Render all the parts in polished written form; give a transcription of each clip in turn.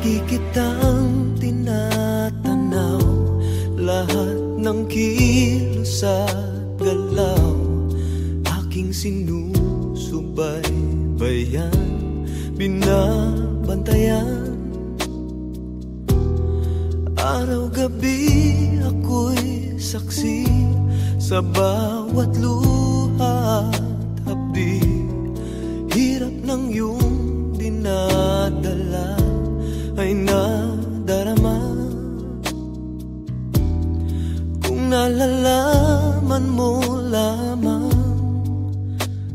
Lagi kitang tinatanaw, lahat ng kilos at galaw aking sinusubaybayan, binabantayan. Araw-gabi ako'y saksi sa bawat luha at hapdi. Hirap ng iyong dinadala ay nadarama. Kung nalalaman mo lamang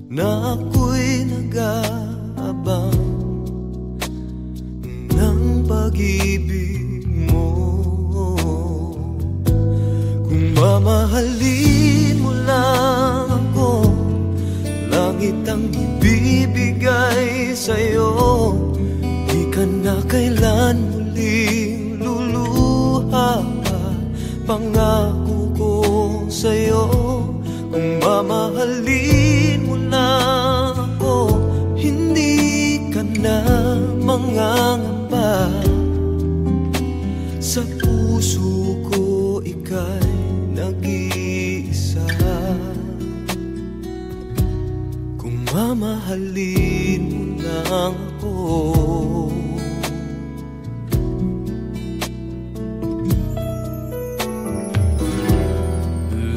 na ako'y nag-aabang ng pag-ibig mo, kung mamahalin mo lang ako, langit ang ibibigay sa'yo. Di ka na kailan muling luluha, pangako ko sa'yo. Kung mamahalin mo lang ako, hindi ka na mangangamba. Sa puso ko ika'y nag-iisa. Kung mamahalin mo lang ako,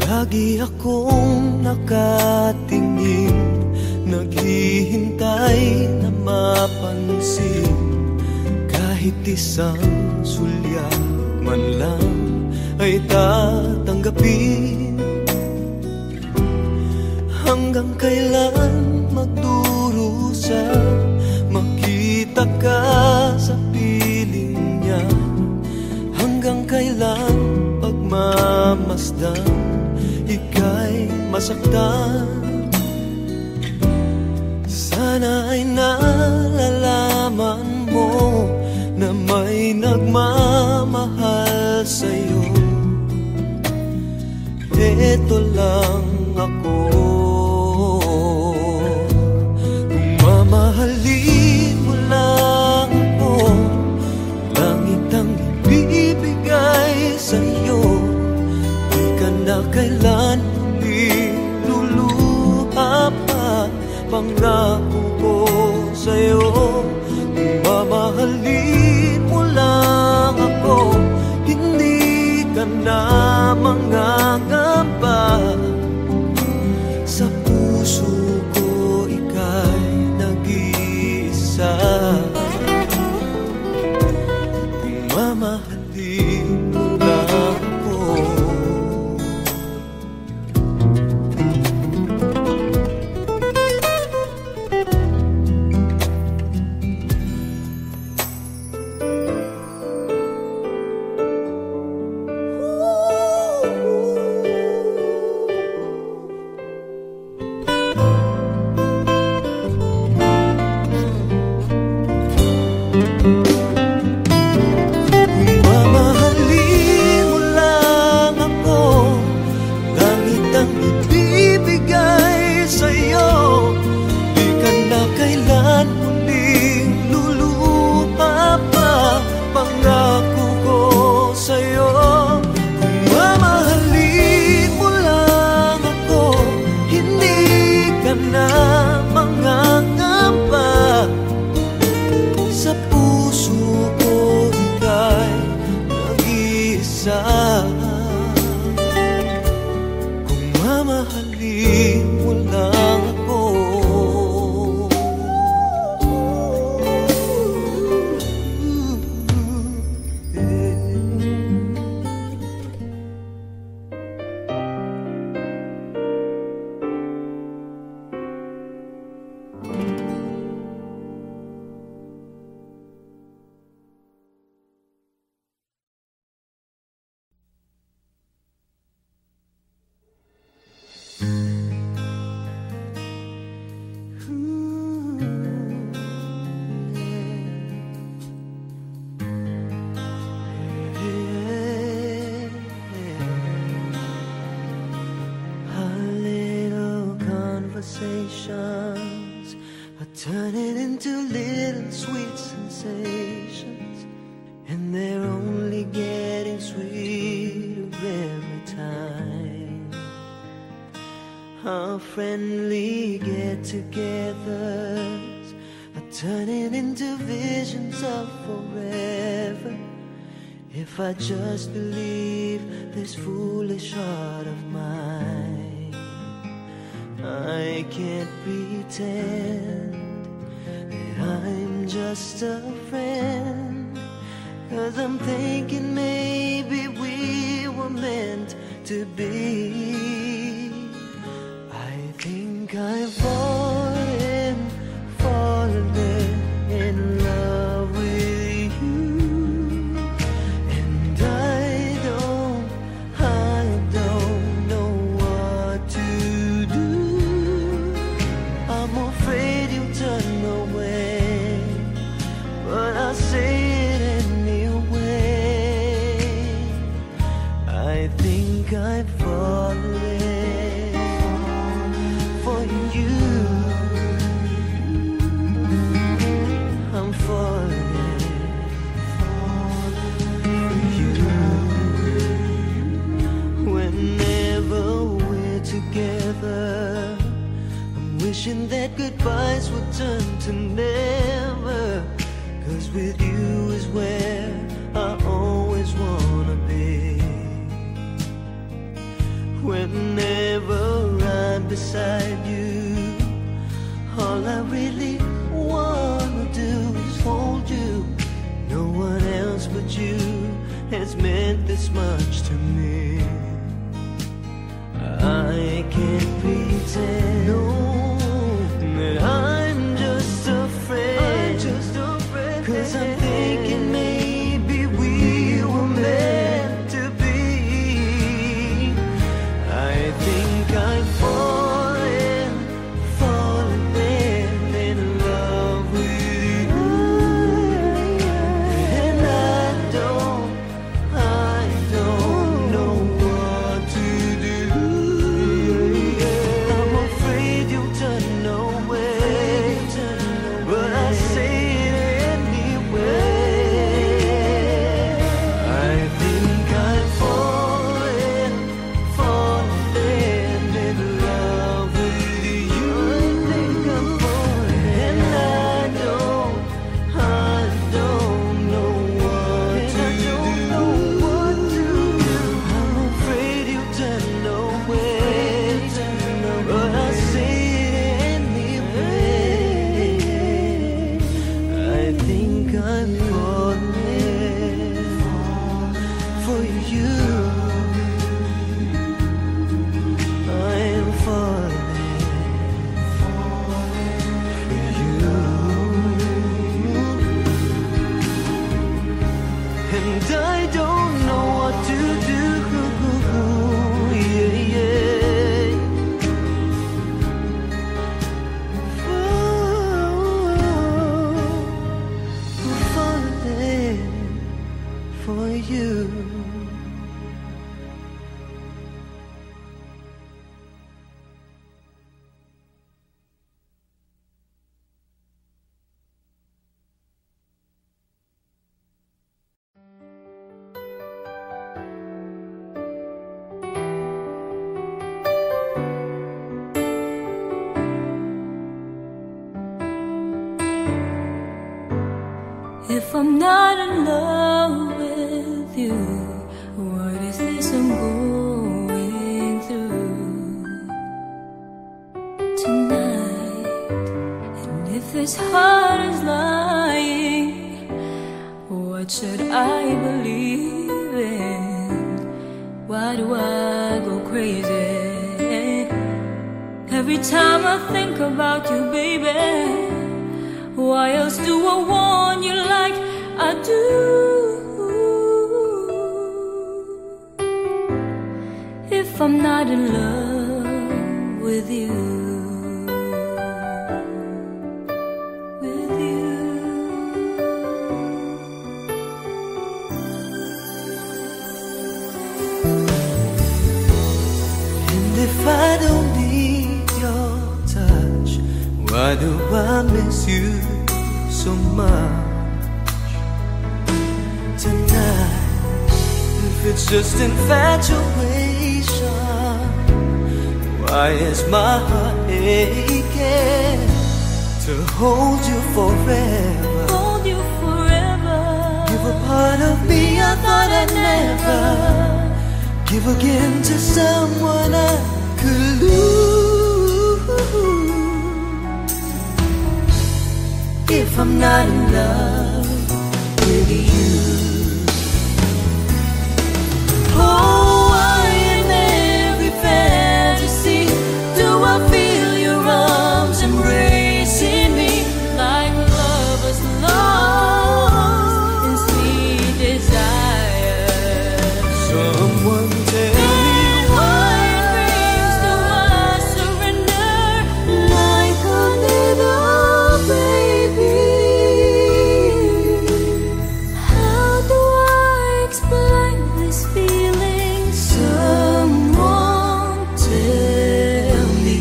lagi akong nakatingin, naghihintay na mapansin. Kahit isang sulyak man lang ay tatanggapin. Hanggang kailan magdurusa, makita ka sa piling niya? Hanggang kailan pagmamasdan, ika'y masaktan? Sana ay nalalaman mo na may nagmamahal sa'yo. Eto lang ako. Kung mamahalin mo lang ako, langit ang ibibigay sa'yo. Di ka na kailan muling luluha pa, pangako ko sa'yo. Kung mamahalin mo lang ako, hindi ka na mangangamba. Sa puso ko ika'y nag-iisa. Kung mamahalin mo lang ako, conversations are turning into little sweet sensations. they're only getting sweeter every time. Our friendly get-togethers are turning into visions of forever. If I just believe this foolish heart of mine, I can't pretend that I'm just a friend, 'cause I'm thinking maybe we were meant to be. I think I've fallen in love with you, and I don't know what to do. I'm afraid you'll turn away, but I'll say it anyway. I think I've fallen for you. I'm falling for you. Whenever we're together, I'm wishing that goodbyes would turn to never, 'cause with you is where I always wanna be. Whenever I'm beside you, all I really wanna do is hold you. No one else but you has meant this much to me. I can't pretend, no, that I'm just a friend, 'cause I'm thinking maybe we were meant to be. I think I'm falling in love with you, and I don't know what to do. I'm afraid you'll turn away, but I say it anyway. I think I'm falling in love with you. I think I'm falling, and I don't know what to do. I'm afraid you'll turn away, but I say it anyway. I think I'm falling for you. I'm falling for you, and I don't know what to do. Yeah, yeah. Falling for you. If I'm not in love with you, what is this I'm going through tonight? And if this heart is lying, what should I believe in? Why do I go crazy every time I think about you, baby? Why else do I want you like I do? If I'm not in love with you, And if I don't need your touch, why do I miss you so much? tonight. If it's just infatuation, why is my heart aching to hold you forever? Hold you forever. Give a part of me I thought I'd never give again to someone I could lose. If I'm not in love with you. Oh, why in every fantasy do I feel your arms embracing me like lovers lost in sweet desire? Someone tell me why it brings to us surrender like a little baby. How do I explain this feeling? Someone tell me.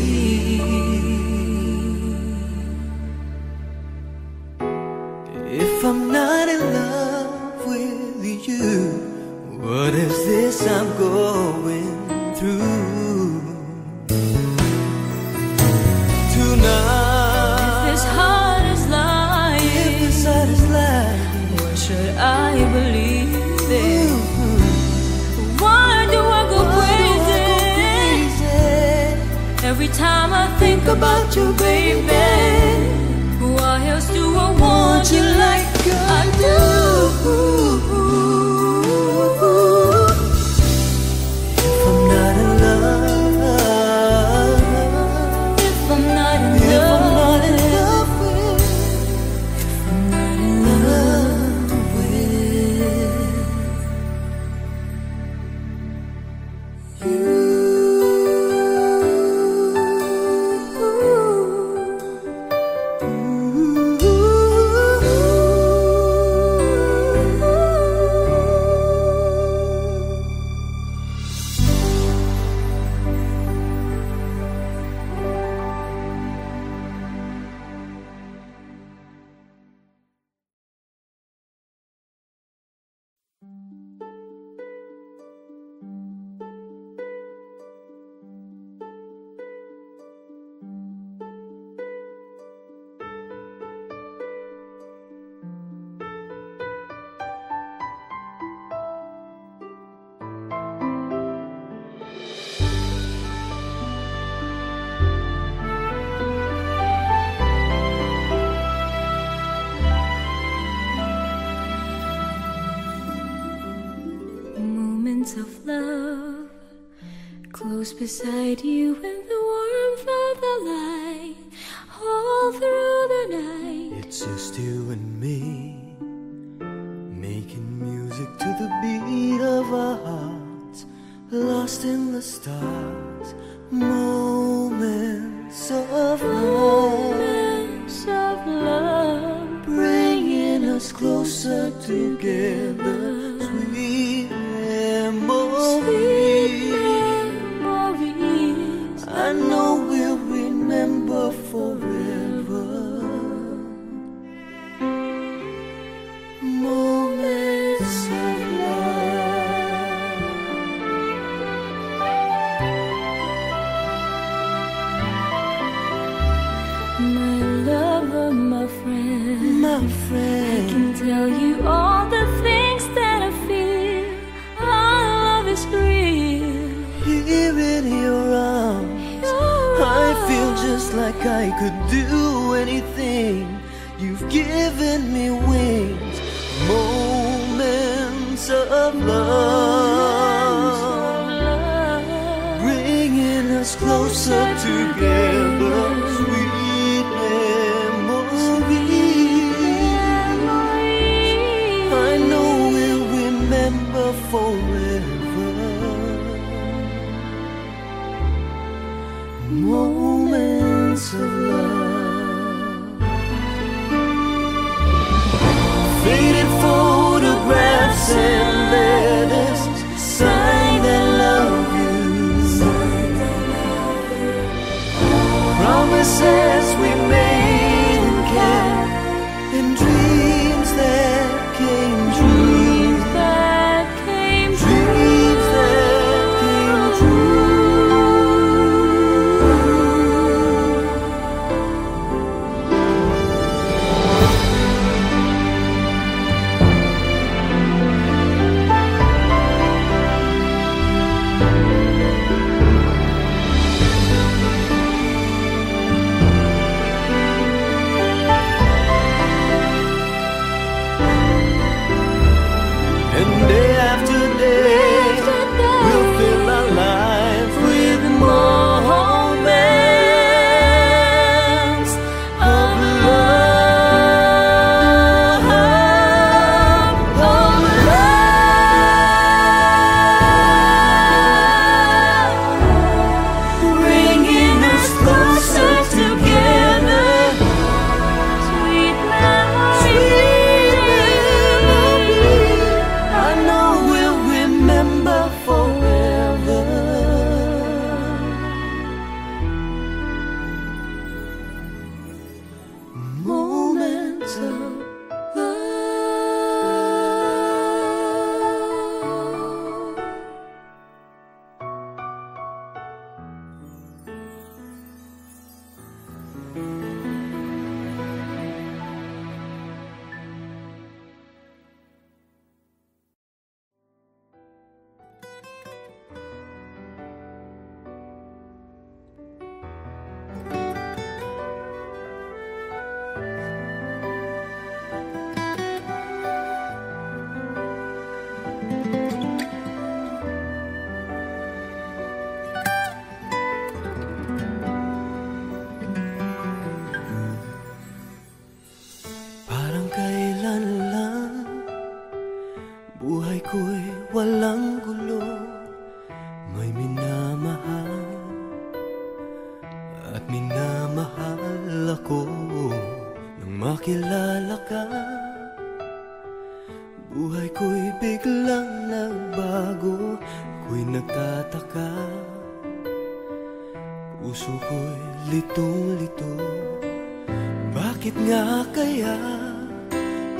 if I'm not in love with you, what is this I'm going through tonight? This heart is lying. If this heart is lying, What should I believe in? Why do I go crazy every time I think about you, baby? Why else do I want you like I do? if I'm not in love, If I'm not in if I'm love, not in love with I'm not in love with you. Moments of love, close beside you in the warmth of the light, all through the night. It's just you and me, making music to the beat of our hearts, lost in the stars. Moments of love, Moments of love, bringing us closer together. Sweet memories, memories. I know we'll remember forever. Moments of love. My lover, my friend, My I friend, can tell you all the things that I feel. Our love is real. here in your arms, I feel just like I could do anything. You've given me wings. Moments of love, bringing us closer together. Sweet memories, I know we'll remember forever. Moments of love, faded photographs and letters signed I love you. Promises we made and kept, and dreams that came true. Nang makilala ka, buhay ko'y biglang nagbago. Ako'y nagtataka, puso ko'y litong-lito. Bakit nga kaya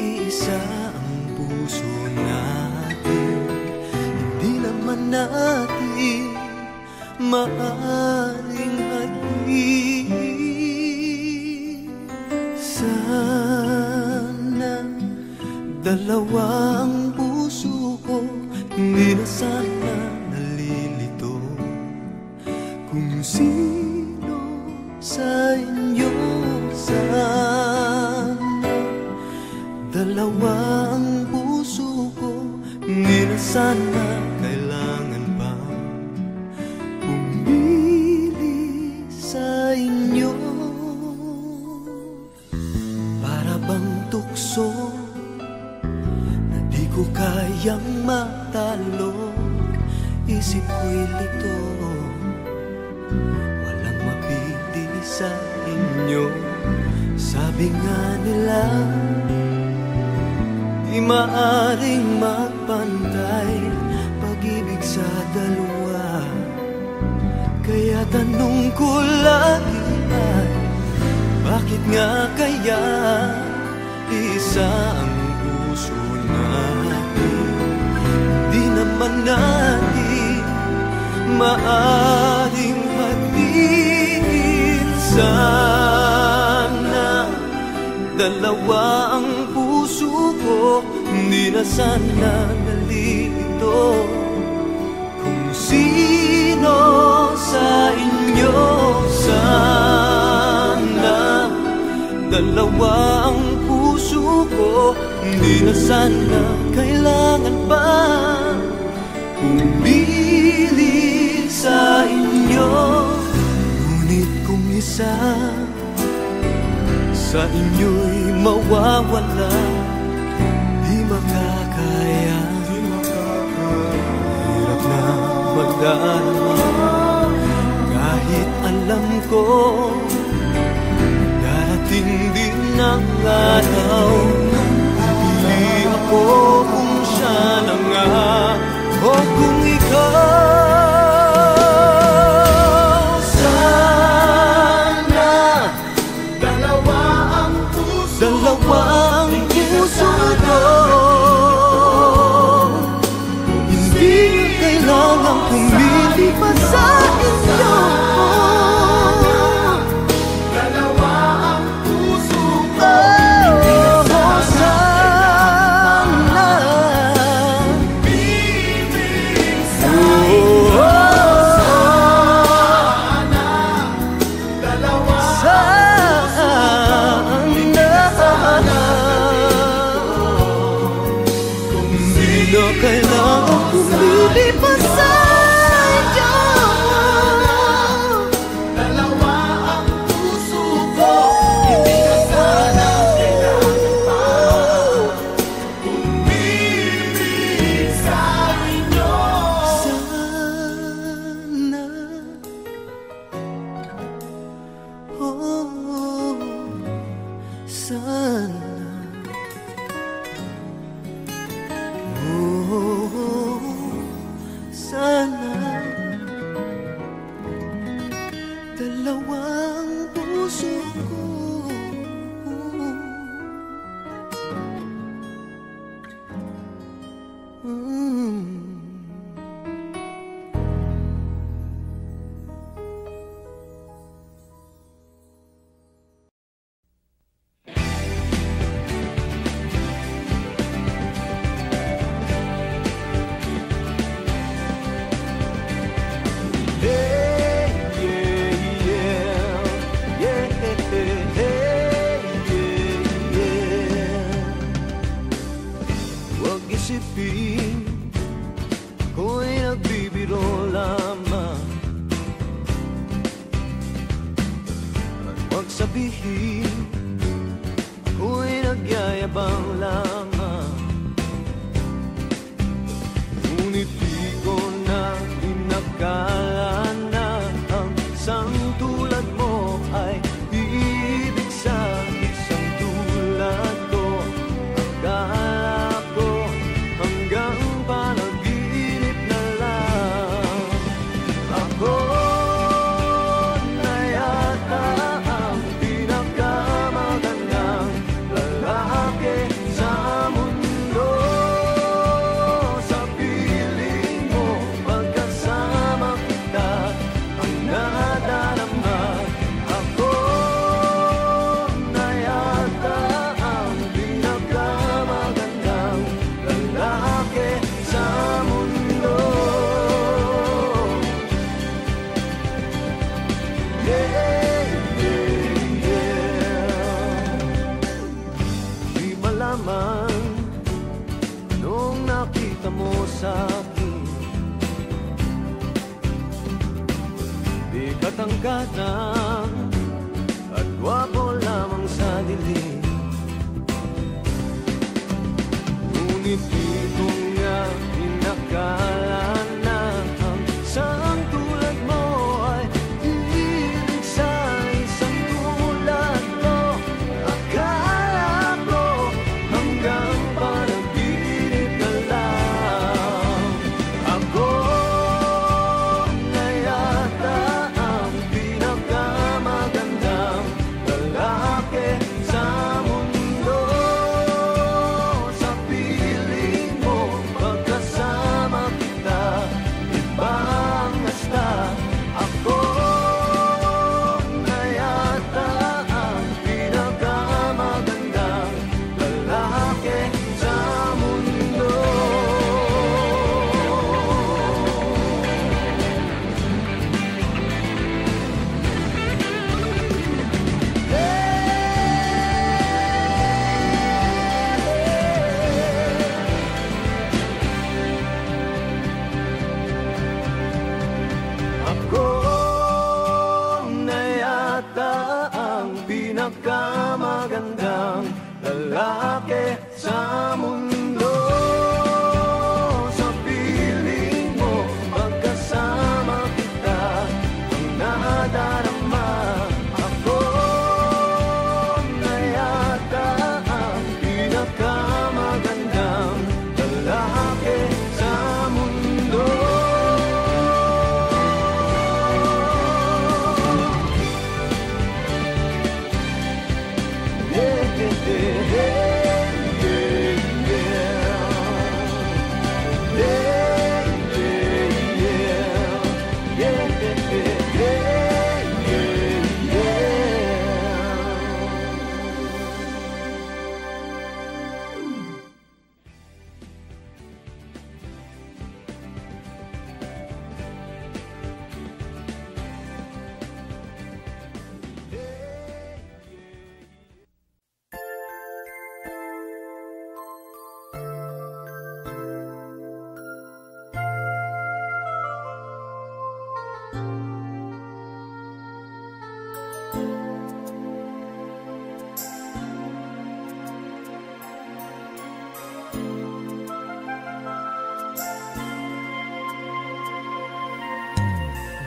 iisa ang puso natin? Hindi naman natin maaring hadin. Sana dalawang puso ko, hindi na sana nalilito. Kung sino sa inyo sana dalawang puso ko, hindi na sana kailangan pa pumili sa inyo. Para bang tukso na di ko kayang matalo, isip ko'y lito, walang mapili sa inyo. Sabi nga nila, di maaring magpantay pag-ibig sa dalawa. Kaya tanong ko lagi ay, bakit nga kaya isa ang puso natin? Di naman natin maaring hatiin. Sana dalawa ang puso ko, hindi na sana nalilito. Kung sino sa inyo sana dalawa ang puso ko, hindi na sana kailangan pa pumili sa inyo. Ngunit kung isa sa inyo'y mawawala, di makakaya, hirap na magdarama. Kahit alam ko darating din ang araw, pipili ako kung siya na nga o kung ikaw. Dalawa ang puso ko, hindi kailangan pumili pa sa inyo. Dalawa ang puso ko, sana bibig sa inyo. Sana dalawa na kailangan pumili pa sa inyo. Dalawa ang puso ko, hindi na sana kailangan pa pumili sa inyo. Sana, oh, sana. Sana dalawang puso ko, isipin ako'y nagbibiro lamang, at huwag sabihin ako'y nagyayabang lamang. Ngunit di ko na inakala na ang isang tulad mo ay ibig sa isang tulad. naman nung nakita mo sa akin. Di katangkatang at gwapo lamang sa dilim. Ngunit di ko nga inakala na ang isang tulad mo ay hilig sa isang tulad ko. Akala ko hanggang panaginip na lang. Ako na yata ang pinakamagandang lalaki sa mundo. Sa piling mo pagkasama kita, ibang hasta. Ako na yata ang pinakamagandang lalaki sa mundo. Ako na yata ang pinakamagandang lalaki sa mundo. Sa piling mo pagkasama kita, ang nadarama. Ako na yata ang pinakamagandang lalaki sa mundo.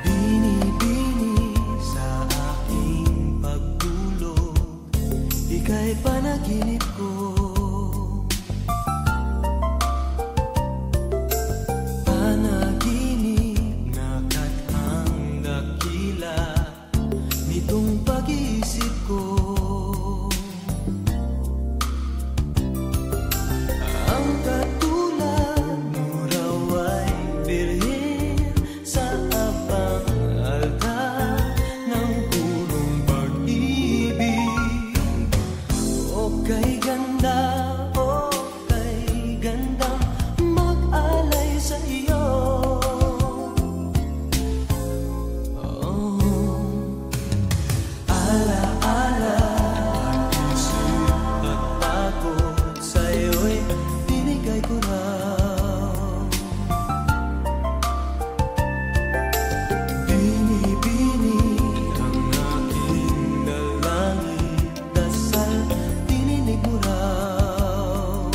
Binibini sa aking pagtulog, ika'y panaginip ko. Panaginip na kathang dakila nitong pag-iisip ko. Ang katulad mo raw ay birhen sa abang altar ng punong pag-ibig. O kay ganda, o kay gandang mag-alay sa iyo. Ala-ala, pag-isip at takot sa'yo'y binigay ko raw. Binibini ang aking dalangin, dasal dininig mo raw.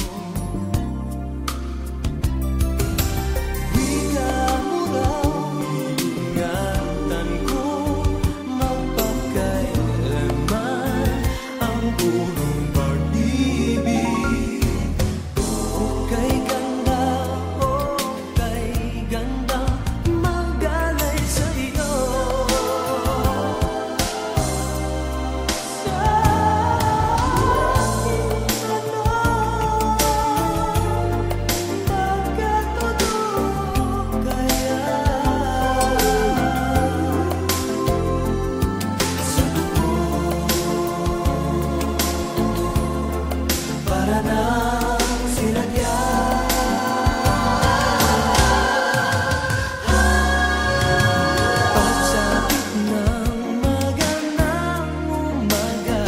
Wika mo raw, iingatan ko mapagkailanman ang punong pag-ibig. O kay ganda, o kay ganda mag-alay sa iyo. Sa aking magkatotoo kaya sa para nang sinadya. Pagsapit ng magandang umaga,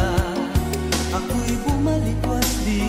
ako'y bumalik wasdi.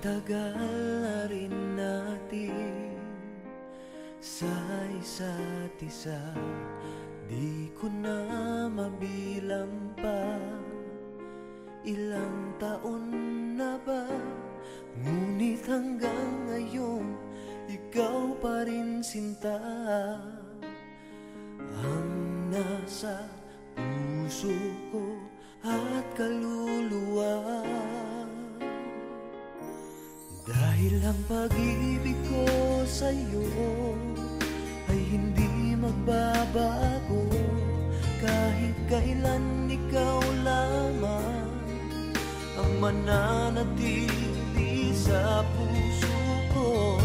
tagal na rin natin sa isa't isa, di ko na mabilang pa. Ilang taon na ba? Ngunit hanggang ngayon, ikaw pa rin sinta ang nasa puso ko at kaluluwa. Dahil ang pag-ibig ko sa'yo ay hindi magbabago, kahit kailan ikaw lamang ang mananatili sa puso ko.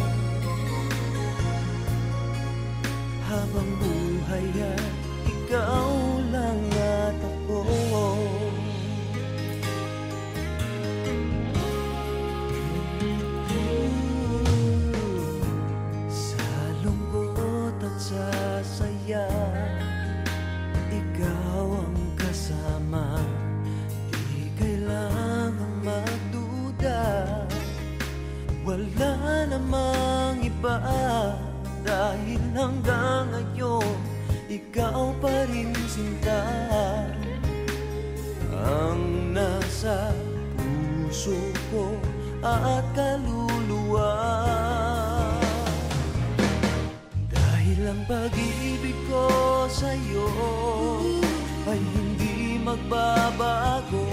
Habang buhay ay ikaw lang at ako. Sa lungkot at sa saya, ikaw ang kasama. Di kailangang magduda, wala namang iba. Dahil hanggang ngayon, ikaw pa rin sinta ang nasa puso ko at kaluluwa. Dahil ang pag-ibig ko sa'yo ay hindi magbabago,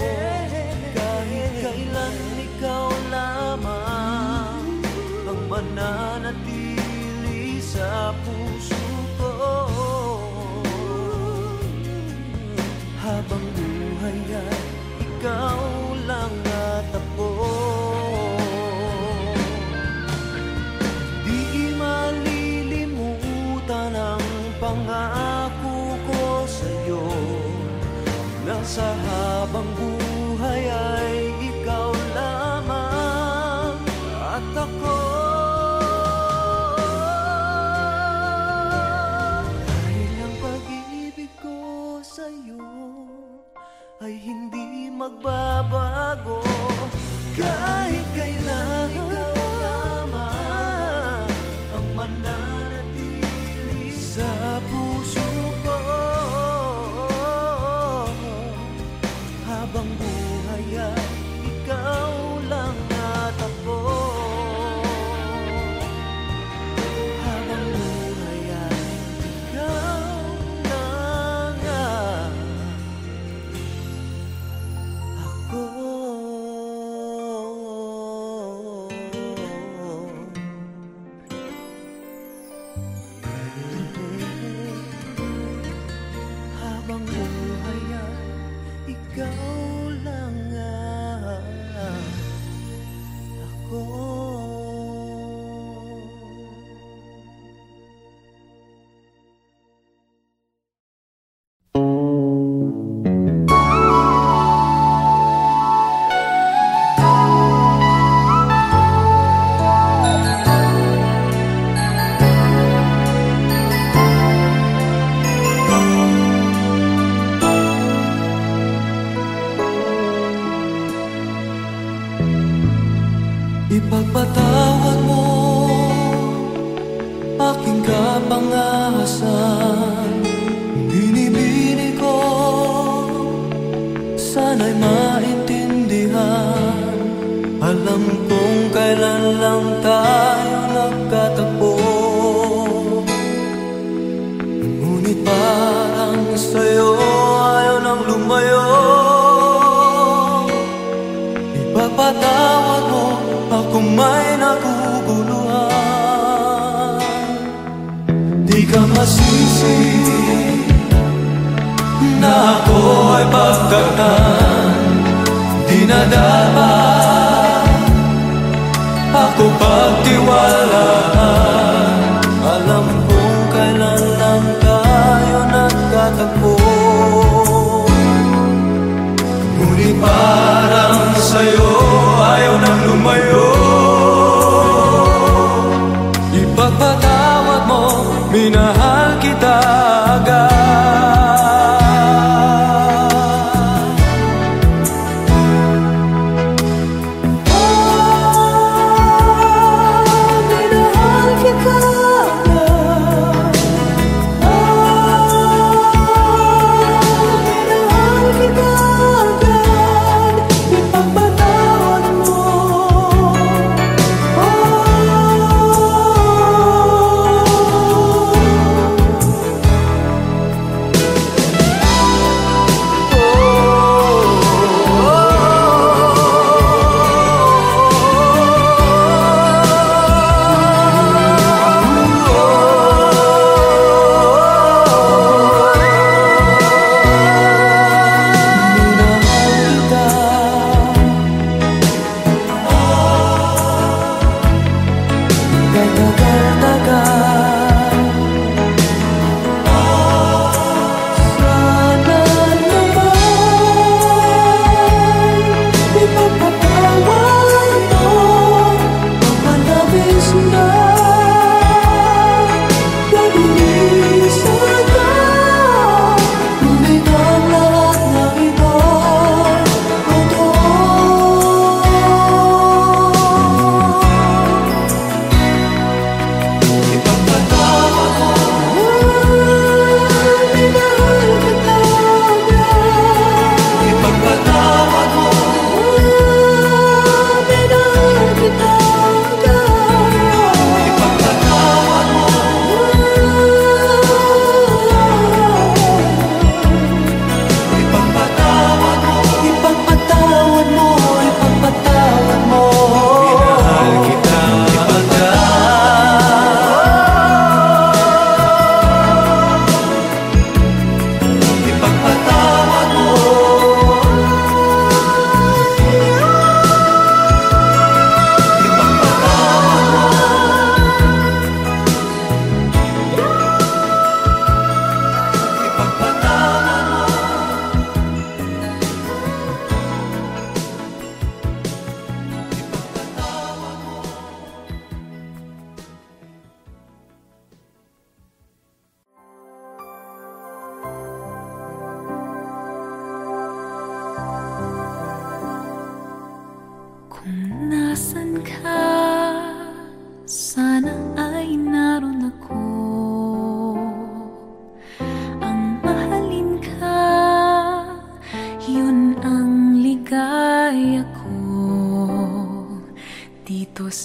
kahit kailan ikaw lamang ang mananatili sa puso ko. Habang buhay ay ikaw lang at ako. Di malilimutan ang pangako ko sa'yo, na sa habang buhay ay ikaw lamang at ako. Ay hindi magbabago, kahit kailan ikaw lamang ang mananatili sa puso ko. Habang buhay ay ikaw lang at ako. Habang buhay ay ikaw lang at habang buhay ay ikaw lang ako. Ipagpatawad mo aking kapangahasan, binibini ko sana'y maintindihan. Alam kong kailan lang tayo nagkatagpo, ngunit parang sa'yo ayaw nang lumayo. Ipagpatawad mo akong may naguguluhan. Di ka masisi na ako ay pagtaktan. Di na dapat ako pagtiwalaan. Alam kong kailan lang tayo nagkatagpo, ngunit parang sa'yo ayaw nang lumayo. Ipagpatawad mo, minahal kita agad.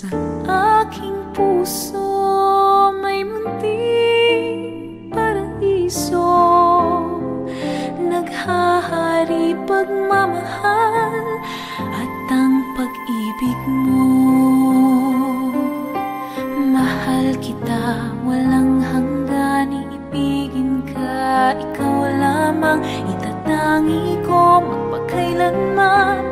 sa aking puso may munting paraiso, naghahari pagmamahal at ang pag-ibig mo. Mahal kita, walang hanggan, iibigin ka, ikaw lamang itatangi ko magpakailanman.